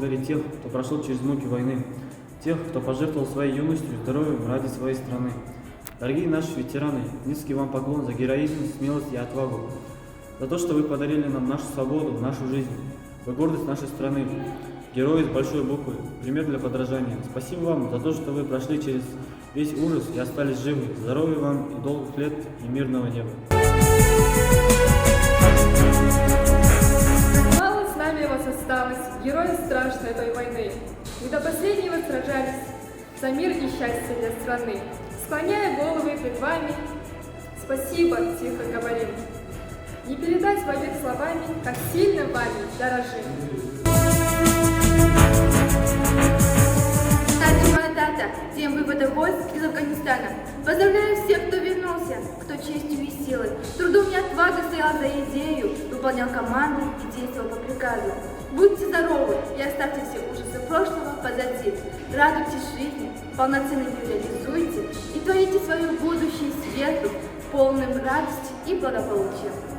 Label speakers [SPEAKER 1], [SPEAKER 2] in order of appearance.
[SPEAKER 1] поблагодарить тех, кто прошел через муки войны, тех, кто пожертвовал своей юностью и здоровьем ради своей страны. Дорогие наши ветераны, низкий вам поклон за героизм, смелость и отвагу, за то, что вы подарили нам нашу свободу, нашу жизнь. Вы гордость нашей страны, герои с большой буквы, пример для подражания. Спасибо вам за то, что вы прошли через весь ужас и остались живы. Здоровья вам и долгих лет и мирного неба.
[SPEAKER 2] Мало с нами вас осталось, герои страшной той войны. Вы до последнего сражались за мир и счастье для страны. Склоняя головы пред вами, спасибо, тихо говорим. Не передать вовек словами, как сильно вами дорожим.
[SPEAKER 3] Кстати, моя дата – день вывода войск из Афганистана. Поздравляю всех, кто вернулся, кто честью и силой, трудом и отвагой стоял за идею, выполнял команды и действовал по приказу. Будьте здоровы и оставьте все ужасы прошлого позади. Радуйтесь жизни, полноценно ее реализуйте и творите свое будущее светлым, полным радости и благополучия.